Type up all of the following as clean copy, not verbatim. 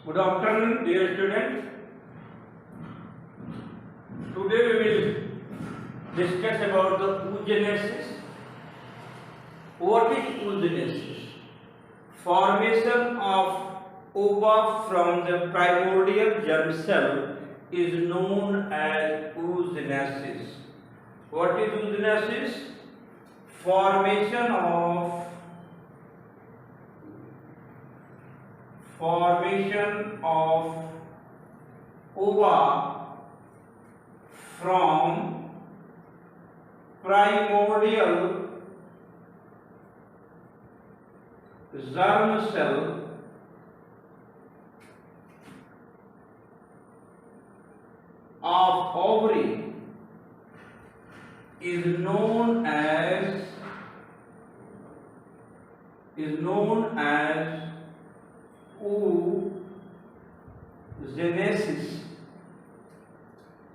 Good afternoon, dear students. Today we will discuss about the oogenesis. What is oogenesis? Formation of ova from the primordial germ cell is known as oogenesis. What is oogenesis? Formation of ova from primordial germ cell of ovary is known as oogenesis।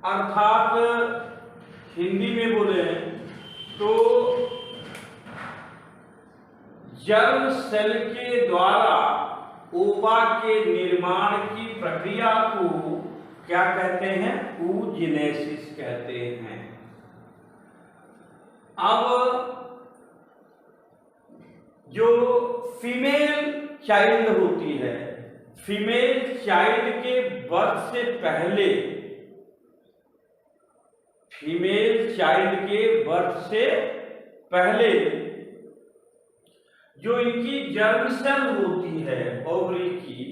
अर्थात हिंदी में बोले तो germ cell के द्वारा ओवा के निर्माण की प्रक्रिया को क्या कहते हैं? oogenesis कहते हैं। अब जो फीमेल चाइल्ड होती है, फीमेल चाइल्ड के बर्थ से पहले, फीमेल चाइल्ड के बर्थ से पहले जो इनकी जर्म सेल होती है ओवरी की,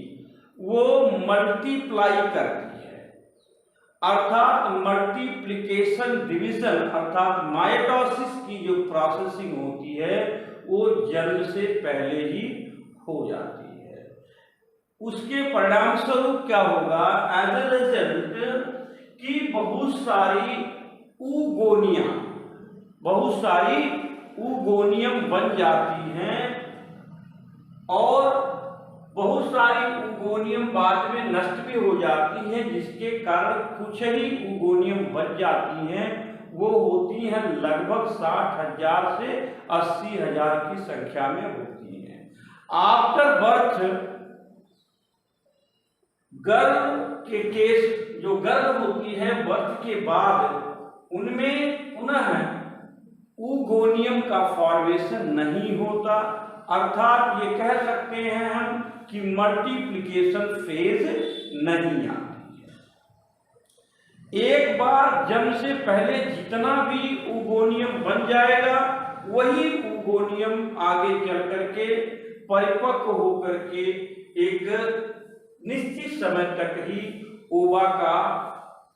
वो मल्टीप्लाई करती है। अर्थात मल्टीप्लिकेशन डिवीजन अर्थात माइटोसिस की जो प्रोसेसिंग होती है वो जन्म से पहले ही हो जाती है। उसके परिणाम स्वरूप क्या होगा? एज ए रिजल्ट कि बहुत सारी ऊगोनियम बन जाती हैं और बहुत सारी ऊगोनियम बाद में नष्ट भी हो जाती हैं, जिसके कारण कुछ ही ऊगोनियम बच जाती हैं। वो होती हैं लगभग 60,000 से 80,000 की संख्या में होती हैं। आफ्टर बर्थ गर्भ के केस जो गर्भ होती है बर्थ के बाद उनमें पुनः ऊगोनियम का फॉर्मेशन नहीं होता। अर्थात ये कह सकते हैं हम कि मल्टीप्लिकेशन फेज नहीं आती है। एक बार जन्म से पहले जितना भी ऊगोनियम बन जाएगा वही ऊगोनियम आगे चल करके परिपक्व होकर के एक निश्चित समय तक ही ओवा का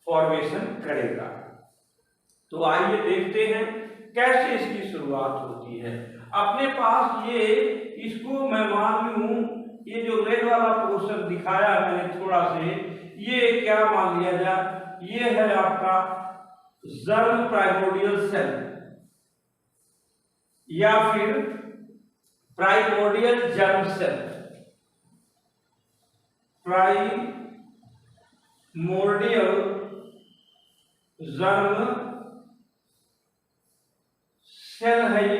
फॉर्मेशन करेगा। तो आइए देखते हैं कैसे इसकी शुरुआत होती है। अपने पास ये इसको मैं मान लूं, ये जो रेड वाला पोर्शन दिखाया मैंने थोड़ा से, ये क्या मान लिया जाए? ये है आपका जर्म प्राइमोर्डियल सेल या फिर primordial germ cell. Primordial germ cell है ये।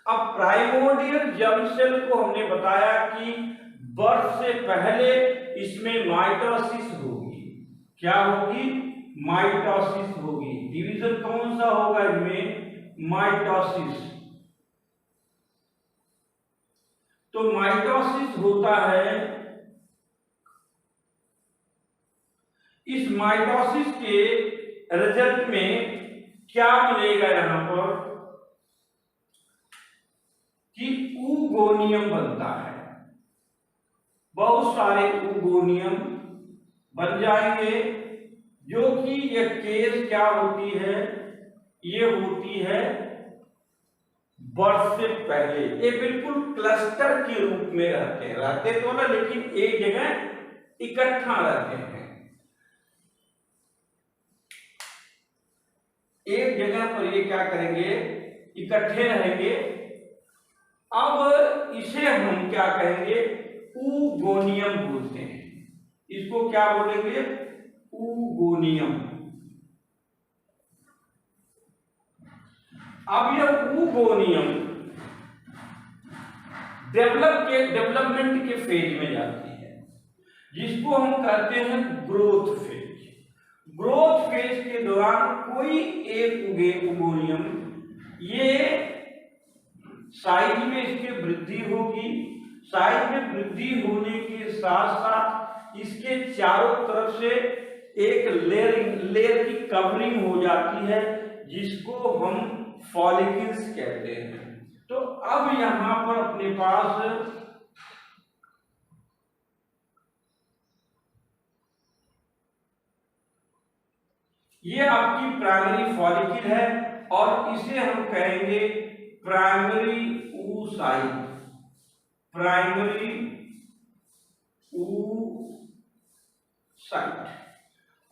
अब प्राइमोर्डियल जर्म सेल को हमने बताया कि बर्थ से पहले इसमें माइटोसिस होगी। क्या होगी? माइटोसिस होगी। डिवीजन कौन सा होगा इनमें? माइटोसिस। तो माइटोसिस होता है। इस माइटोसिस के रिजल्ट में क्या मिलेगा? यहां पर कि ऊगोनियम बनता है। बहुत सारे ऊगोनियम बन जाएंगे, जो कि ये केस क्या होती है? ये होती है बर्थ से पहले। ये बिल्कुल क्लस्टर के रूप में रहते तो ना, लेकिन एक जगह इकट्ठा रहते हैं, एक जगह पर ये क्या करेंगे? इकट्ठे रहेंगे। अब इसे हम क्या कहेंगे? ऊगोनियम बोलते हैं। इसको क्या बोलेंगे? ऊगोनियम। अब यह ऊगोनियम डेवलपमेंट के फेज में जाती है। जिसको हम कहते हैं ग्रोथ फेज। ग्रोथ फेज के दौरान कोई एक ओगोनियम ये साइज में इसके वृद्धि होगी, साइज में वृद्धि होने के साथ साथ इसके चारों तरफ से एक लेयर की कवरिंग हो जाती है, जिसको हम फॉलिकल्स कहते हैं। तो अब यहां पर अपने पास ये आपकी प्राइमरी फॉलिकल है और इसे हम कहेंगे प्राइमरी oocyte, प्राइमरी oocyte।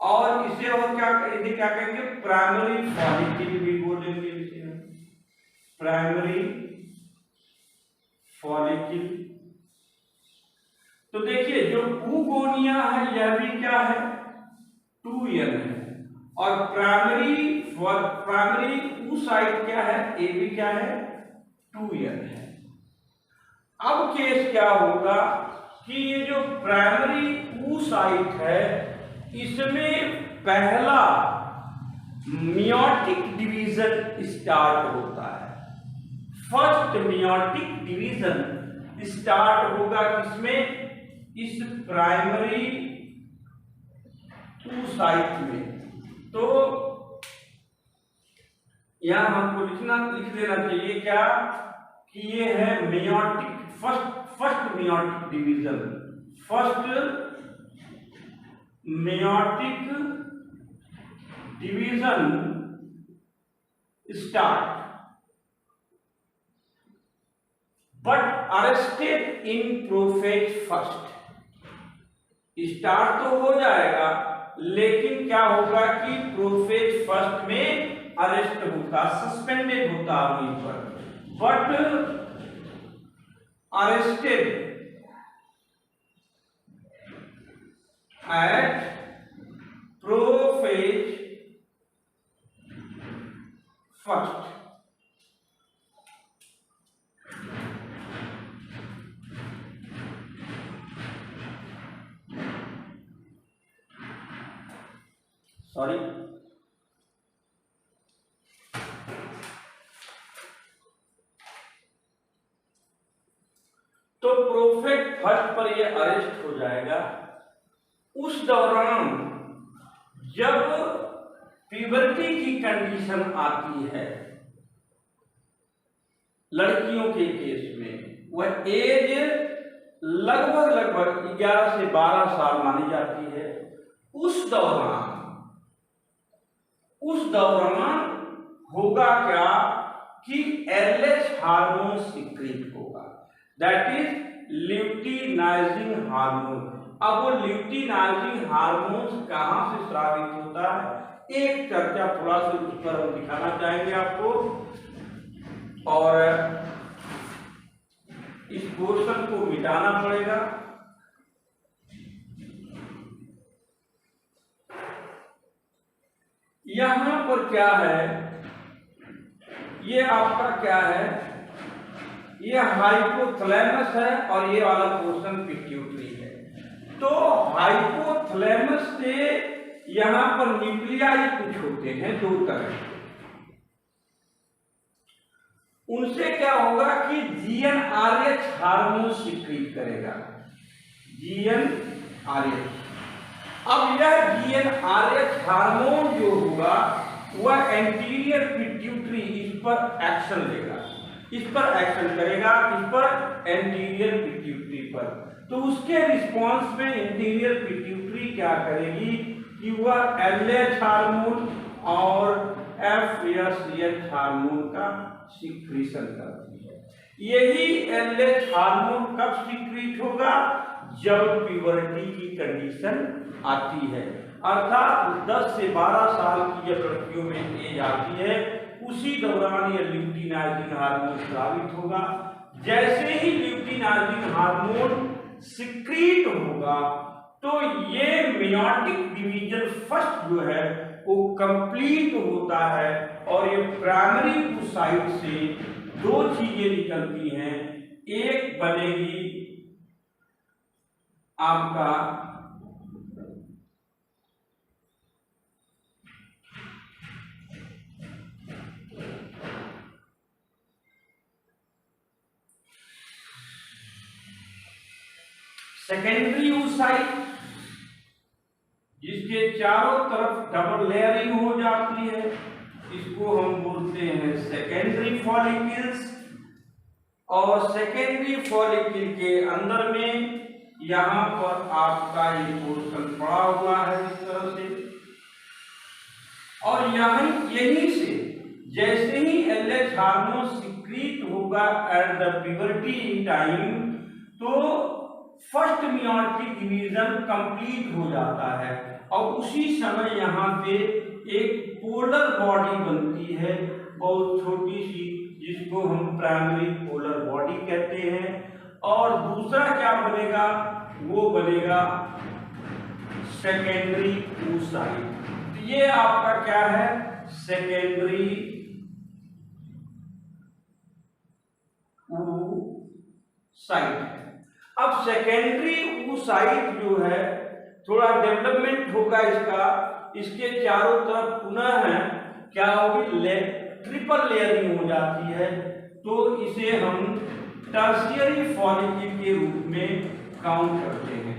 और इसे और क्या कहेंगे, प्राइमरी फॉलिकल भी बोलेंगे इसे, प्राइमरी फॉलिकल। तो देखिए जो oogonia है यह भी क्या है, 2n है, और प्राइमरी oocyte क्या है, ये भी क्या है, 2n है। अब केस क्या होगा कि ये जो प्राइमरी oocyte है इसमें पहला मियोटिक डिवीजन स्टार्ट होता है। फर्स्ट मियोटिक डिवीजन स्टार्ट होगा किसमें, इस प्राइमरी oocyte में। तो यहां हमको लिख देना चाहिए क्या कि ये है meiotic, first meiotic division, first meiotic division start, but arrested in prophase first. Start तो हो जाएगा लेकिन क्या होगा कि प्रोफेज फर्स्ट में अरेस्ट होता, सस्पेंडेड होता वहीं पर, but arrested eight prophase first. Sorry, तो प्रोफेज फर्स्ट पर यह अरेस्ट हो जाएगा। उस दौरान जब प्यूबर्टी की कंडीशन आती है लड़कियों के केस में, वह एज लगभग 11 से 12 साल मानी जाती है। उस दौरान होगा क्या कि एलएच हार्मोन सीक्रेट होगा, दैट इज ल्यूटिनाइजिंग हार्मोन। अब वो ल्यूटिनाइजिंग हार्मोन कहां से स्रावित होता है, एक चर्चा थोड़ा सा उस पर हम दिखाना चाहेंगे आपको, और इस पोर्शन को मिटाना पड़ेगा। यहां पर क्या है, ये आपका क्या है, ये हाइपोथैलेमस है और ये वाला पोर्शन पिट्यूटरी है। तो हाइपोथैलेमस से यहां पर न्यूक्लियाई कुछ होते हैं दो तरह के, उनसे क्या होगा कि GnRH हार्मोन सीक्रेट करेगा, GnRH। अब यह GnRH हार्मोन जो होगा वह एंटीरियर पिट्यूटरी इस पर एक्शन लेगा, इस पर एक्शन करेगा, इस पर एंटीरियर पिट्यूटरी पर। तो उसके रिस्पांस में एंटीरियर पिट्यूटरी क्या करेगी कि वह LH हार्मोन और FSH हार्मोन का सीक्रेशन करती है। यही LH हार्मोन कब सीक्रेट होगा, जब प्यूबर्टी की कंडीशन आती है, अर्थात 10 से 12 साल की जब लड़कियों में एज आती है उसी दौरान यह ल्यूटिनाइजिंग हार्मोन स्रावित होगा। जैसे ही ल्यूटिनाइजिंग हार्मोन सीक्रेट होगा तो ये मियोटिक डिवीजन फर्स्ट जो है वो कंप्लीट होता है और ये प्राइमरी oocyte से दो चीजें निकलती हैं, एक बनेगी आपका सेकेंडरी oocyte जिसके चारों तरफ डबल लेयरिंग हो जाती है, इसको हम बोलते हैं सेकेंडरी फॉलिकल्स। और सेकेंडरी फॉलिकल के अंदर में यहाँ पर आपका ये पोर्शन पड़ा हुआ है इस तरह से, और यहीं से जैसे ही LH हार्मोन सिक्रीट होगा एट द प्यूबर्टी टाइम, तो फर्स्ट मेयोटिक डिवीजन कंप्लीट हो जाता है और उसी समय यहाँ पे एक पोलर बॉडी बनती है, बहुत छोटी सी, जिसको हम प्राइमरी पोलर बॉडी कहते हैं। और दूसरा क्या बनेगा, वो बनेगा सेकेंडरी oocyte। ये आपका क्या है, सेकेंडरी oocyte है। अब सेकेंडरी oocyte जो है थोड़ा डेवलपमेंट होगा इसका, इसके चारों तरफ पुनः है क्या होगी, ट्रिपल लेयरिंग हो जाती है, तो इसे हम टर्शियरी फॉलिकल के रूप में काउंट करते हैं।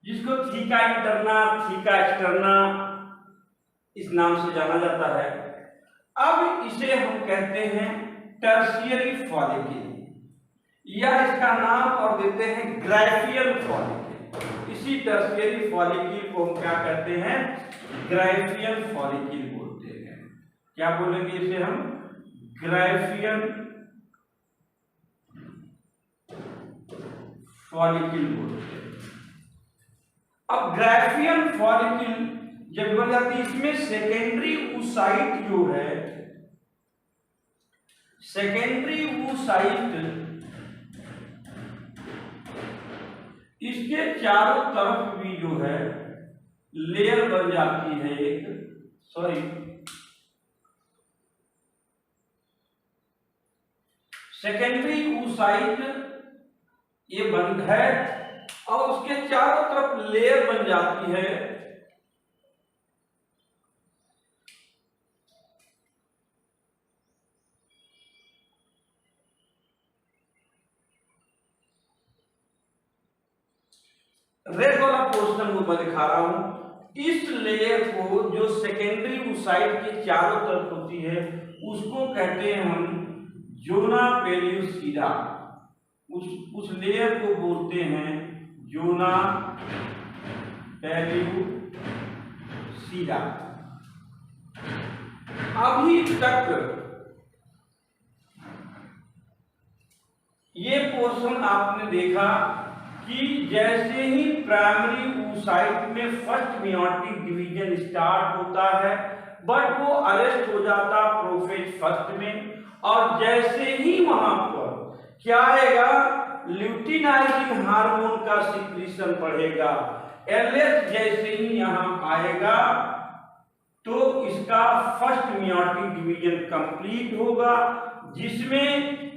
जिसको थीका इंटरना, थीका एक्सटर्ना इस नाम से जाना जाता है। अब इसे हम कहते हैं टर्शियरी फॉलिकल, या इसका नाम और देते हैं ग्राइफियल फॉलिकल। इसी टर्शियरी फॉलिकल को हम क्या कहते हैं, ग्राइफियल फॉलिकल बोलते हैं। क्या बोलेंगे इसे हम, ग्राइफियल फॉलिकल बोलते हैं। अब ग्राइफियल फॉलिकल जब बन जाती है, इसमें सेकेंडरी oocyte जो है, सेकेंडरी oocyte इसके चारों तरफ भी जो है लेयर बन जाती है एक, सेकेंडरी oocyte ये बंद है और उसके चारों तरफ लेयर बन जाती है। रेड वाला पोर्शन को मैं दिखा रहा हूं, इस लेयर को जो सेकेंडरी oocyte के चारों तरफ होती है उसको कहते हैं हम जोना पेल्यूसिडा। उस लेयर को बोलते हैं जोना पेल्यूसिडा। अभी तक ये पोर्शन आपने देखा कि जैसे ही प्राइमरी oocyte में फर्स्ट मेयोटिक डिवीजन स्टार्ट होता है, बट वो अरेस्ट हो जाता प्रोफेज फर्स्ट में, और जैसे ही वहां पर क्या आएगा, ल्यूटिनाइजिंग हार्मोन का सिक्रीशन बढ़ेगा। LH जैसे ही यहां आएगा तो इसका फर्स्ट मेयोटिक डिवीजन कंप्लीट होगा, जिसमें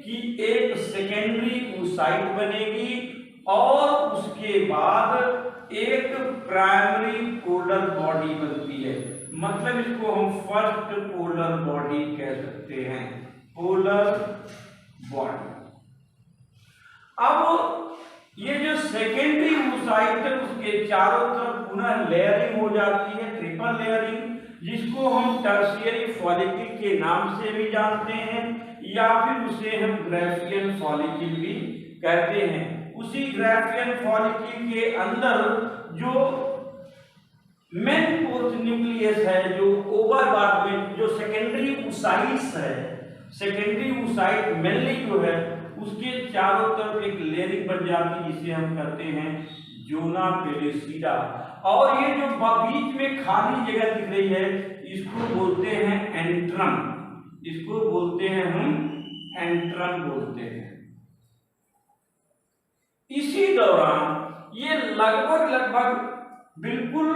कि एक सेकेंडरी oocyte बनेगी और उसके बाद एक प्राइमरी पोलर बॉडी बनती है। मतलब इसको हम फर्स्ट पोलर बॉडी कह सकते हैं, पोलर बॉडी। अब ये जो सेकेंडरी oocyte है उसके चारों तरफ पुनः लेयरिंग हो जाती है, ट्रिपल लेयरिंग, जिसको हम टर्शियरी फॉलिकल के नाम से भी जानते हैं, या फिर उसे हम ग्राइफियल फॉलिकल भी कहते हैं। उसी ग्राइफियल फॉलिकल के अंदर जो मेन पोर्ट न्यूक्लियस है, जो ओवर में जो सेकेंडरी oocytes है, सेकेंडरी oocyte मेनली जो है उसके चारों तरफ एक लेयरिंग बन जाती है, जिसे हम कहते हैं जोना पेल्यूसिडा। और ये जो बीच में खाली जगह दिख रही है इसको बोलते हैं एंट्रम, इसको बोलते हैं हम एंट्रम बोलते हैं। इसी दौरान ये लगभग बिल्कुल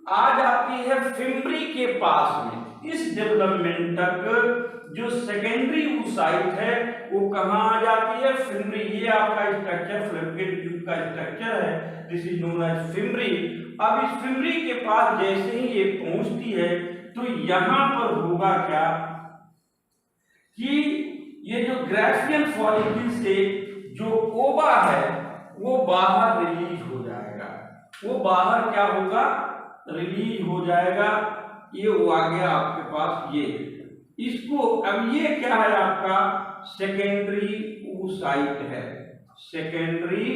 आ जाती है फिम्बरी के पास में। इस डेवलपमेंट तक जो सेकेंडरी oocyte है वो कहाँ आ जाती है? फिम्बरी। ये आपका स्ट्रक्चर फैलोपियन ट्यूब का स्ट्रक्चर है, this is known as fimbriae. अब इस फिम्बरी के पास जैसे ही ये पहुंचती है तो यहां पर होगा क्या कि ये जो ग्राफियन फॉलिकल से जो ओवा है वो बाहर रिलीज हो जाएगा। वो बाहर क्या होगा? रिलीज हो जाएगा। ये वो आ गया आपके पास ये। इसको अब ये क्या है? आपका सेकेंडरी oocyte है, सेकेंडरी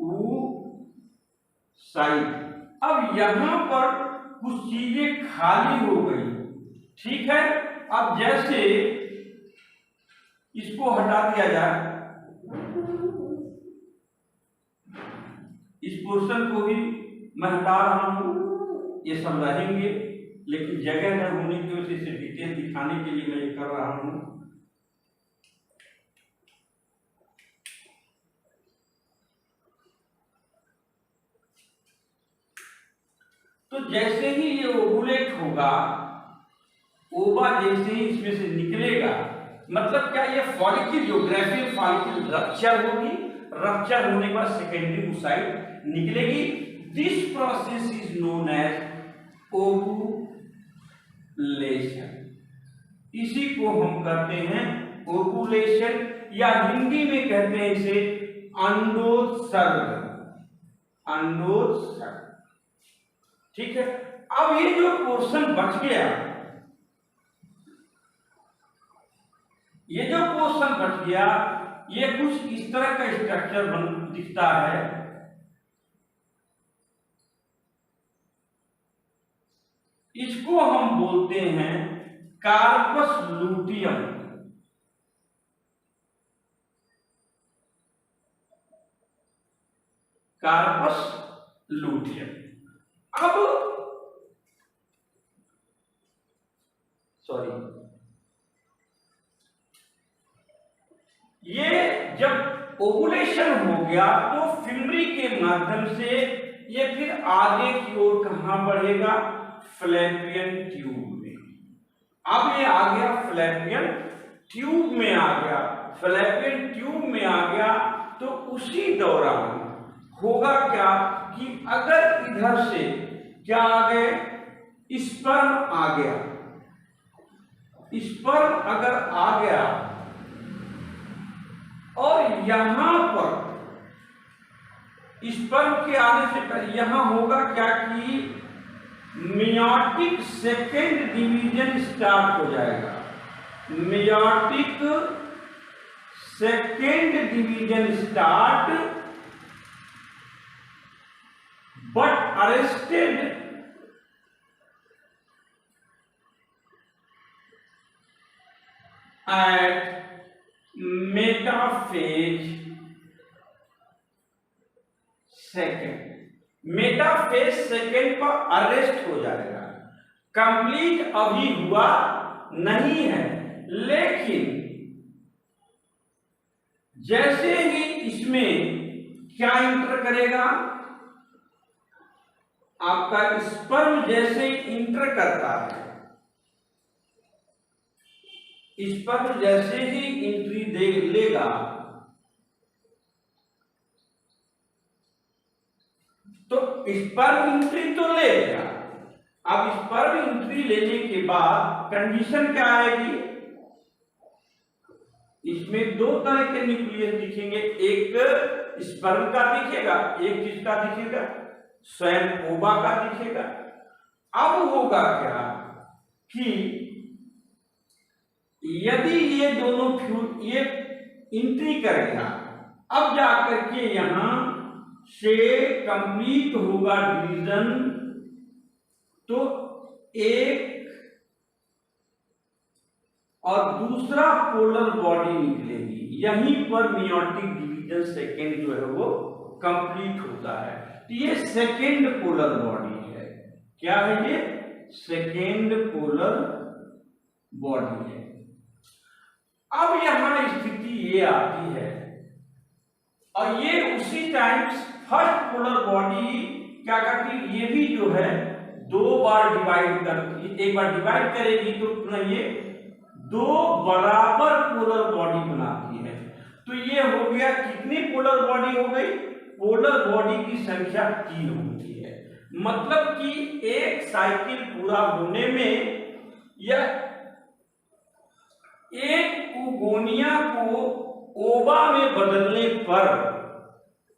oocyte। अब यहां पर कुछ चीजें खाली हो गई, ठीक है। अब जैसे इसको हटा दिया जाए, इस पोर्शन को भी मैं हटा रहा हूं, ये सब रहेंगे, लेकिन जगह न होने की वजह से डिटेल दिखाने के लिए मैं ये कर रहा हूं। तो जैसे ही ये ओवुलेट होगा, ओवा जैसे ही इसमें से निकलेगा, मतलब क्या? ये फॉलिकल जो ग्राफियन फॉलिकल रप्चर होगी, रप्चर होने के बाद सेकेंडरी oocyte निकलेगी। This process is known as ovulation. इसी को हम कहते हैं ओवुलेशन, या हिंदी में कहते हैं इसे अंडोत्सर्ग। अंडोत्सर्ग, ठीक है। अब ये जो पोर्शन बच गया, ये जो पोर्शन बच गया, ये कुछ इस तरह का स्ट्रक्चर दिखता है। इसको हम बोलते हैं कार्पस लूटियम। Corpus luteum. अब सॉरी, ये जब ओवुलेशन हो गया तो फिम्बरी के माध्यम से ये फिर आगे की ओर कहां बढ़ेगा? फैलोपियन ट्यूब में। अब ये आ गया फैलोपियन ट्यूब में आ गया, फैलोपियन ट्यूब में आ गया। तो उसी दौरान होगा क्या कि अगर इधर से क्या आ गए? स्पर्म आ गया। स्पर्म अगर आ गया और यहां पर स्पर्म के आने से पहले यहां होगा क्या कि मेयोटिक सेकेंड डिवीजन स्टार्ट हो जाएगा। Meiotic second division start, but arrested at metaphase second. Metaphase second पर अरेस्ट हो जाएगा। कंप्लीट अभी हुआ नहीं है, लेकिन जैसे ही इसमें क्या इंटर करेगा? आपका स्पर्म जैसे इंटर करता है, स्पर्म जैसे ही एंट्री दे लेगा तो स्पर्म एंट्री तो लेगा। अब स्पर्म एंट्री लेने के बाद कंडीशन क्या आएगी? इसमें दो तरह के न्यूक्लियस दिखेंगे, एक स्पर्म का दिखेगा, एक किसका दिखेगा? स्वयं ओवा का दिखेगा। अब होगा क्या कि यदि ये दोनों ये एंट्री करेगा, अब जाकर के यहां से कंप्लीट होगा डिवीजन, तो एक और दूसरा पोलर बॉडी निकलेगी। यहीं पर मेयोटिक डिवीजन सेकेंड जो है वो कंप्लीट होता है। तो ये सेकेंड पोलर बॉडी है। क्या है ये? सेकेंड पोलर बॉडी है। अब यहां स्थिति ये आती है और ये उसी टाइम फर्स्ट पोलर बॉडी क्या करती है, ये भी जो है दो बार डिवाइड करती है, एक बार डिवाइड करेगी तो पुनः ये दो बराबर पोलर बॉडी बनाती है। तो ये हो गया, कितनी पोलर बॉडी हो गई, पोलर बॉडी की संख्या 3 होती है। मतलब कि एक साइकिल पूरा होने में या एक उगोनिया को ओवा में बदलने पर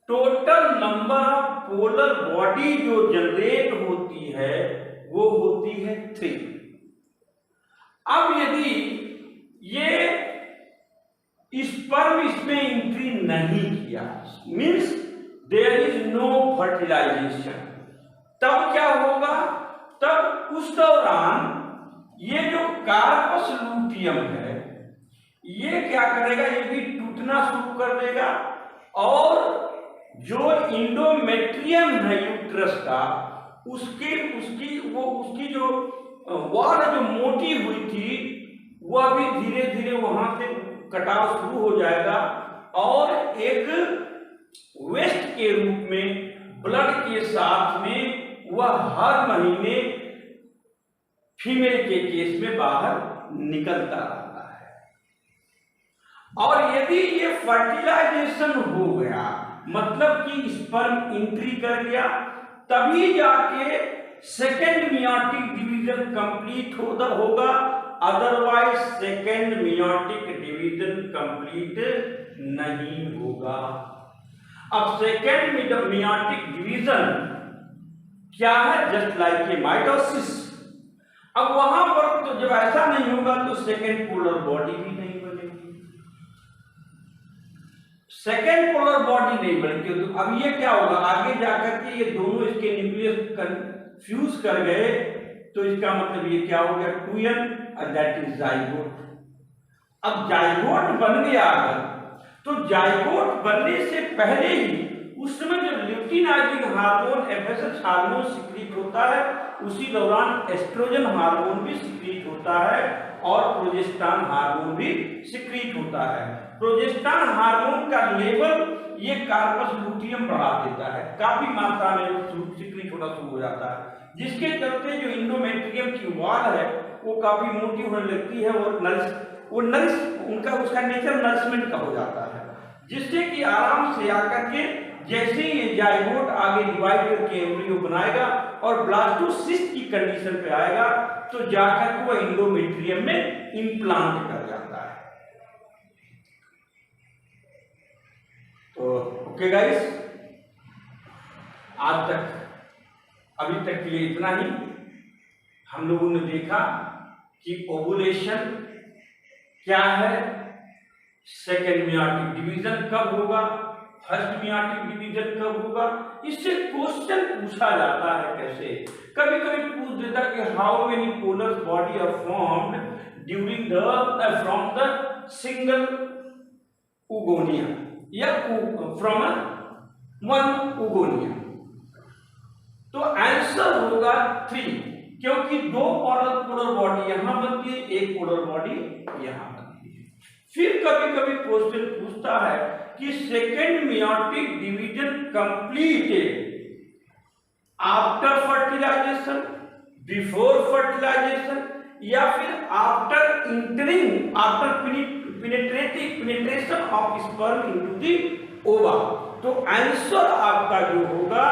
total number of polar body जो जनरेट होती है वो होती है 3। अब यदि ये स्पर्म इसमें एंट्री नहीं किया, means there is no fertilization, तब क्या होगा, तब उस दौरान ये जो कार्पस लूटियम है ये क्या करेगा, ये भी टूटना शुरू कर देगा और जो इंडोमेट्रियम है यूट्रस का उसकी जो वॉल जो मोटी हुई थी वह भी धीरे धीरे वहां से कटाव शुरू हो जाएगा और एक वेस्ट के रूप में ब्लड के साथ में वह हर महीने फीमेल के केस में बाहर निकलता रहता है। और यदि ये फर्टिलाइजेशन हो गया, मतलब कि स्पर्म एंट्री कर गया, तभी जाके सेकेंड मियोटिक डिवीजन कंप्लीट होगा, otherwise second meiotic division complete नहीं होगा। अब सेकेंड मियोटिक डिवीजन क्या है, जस्ट लाइक ए माइटोसिस। अब वहां पर तो जब ऐसा नहीं होगा तो सेकेंड पोलर बॉडी भी नहीं बनेगी, सेकेंड पोलर बॉडी नहीं बनेगी। तो अब ये क्या होगा, आगे जाकर के ये दोनों इसके न्यूक्लियस कंफ्यूज कर गए तो इसका मतलब ये क्या हो गया, 2n, दैट इज जाइगोट। अब जाइगोट बन गया अगर, तो जाइगोट बनने से पहले ही उस समय जो luteinizing hormone FSH hormone secrete होता है, उसी दौरान एस्ट्रोजन हार्मोन भी सिक्रीट होता है और प्रोजेस्टेरॉन हार्मोन भी सिक्रीट होता है। प्रोजेस्टेरॉन हार्मोन का लेवल ये कार्पस लूटियम बढ़ा देता है, काफी मात्रा में सिक्रीट होना शुरू हो जाता है, जिसके चलते जो इंडोमेट्रियम की वॉल है वो काफी मोटी होने लगती है और उसका नेचर नरिशमेंट का हो जाता है, जिससे कि आराम से आकर के जैसे ही जाइगोट आगे डिवाइड करके एम्ब्रियो बनाएगा और ब्लास्टोसिस्ट की कंडीशन पे आएगा तो जाकर वो इंडोमेट्रियम में इंप्लांट कर जाता है। तो ओके गाइस, आज तक अभी तक के लिए इतना ही। हम लोगों ने देखा कि ओवुलेशन क्या है, सेकेंड मियोटिक डिवीजन कब होगा, फर्स्ट मियोटिक डिवीजन कब होगा, इससे क्वेश्चन पूछा जाता है। कैसे कभी कभी पूछ देता कि how many polar body are formed during the from the single oogonia या फ्रॉम वन उगोनिया, तो आंसर होगा 3, क्योंकि दो पोलर बॉडी यहां बनती है, एक पोलर बॉडी यहां बनती है। फिर कभी कभी क्वेश्चन पूछता है कि second meiotic division completed after fertilisation, before fertilisation या फिर after entering after penetration of sperm into the ova. तो आंसर आपका जो होगा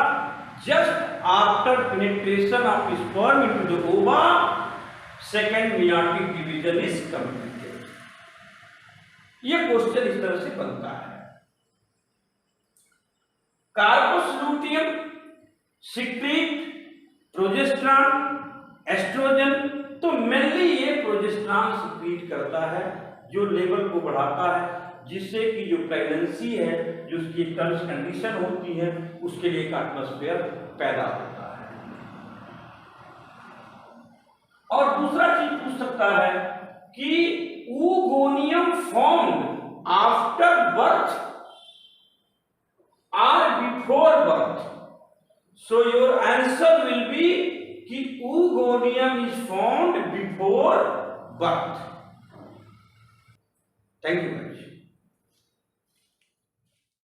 just after penetration of sperm into the ova second meiotic division is completed. ये question इस तरह से बनता है। Corpus luteum secrete progesterone, oestrogen, तो मेनली ये प्रोजेस्टेरॉन सिक्रीट करता है जो लेवल को बढ़ाता है, जिससे कि जो प्रेगनेंसी है, जो उसकी टर्म्स कंडीशन होती है, उसके लिए एक एटमॉस्फेयर पैदा होता है। और दूसरा चीज पूछ सकता है कि oogonia formed after birth or before birth? So your answer will be कि oogonia is formed before birth. Thank you much.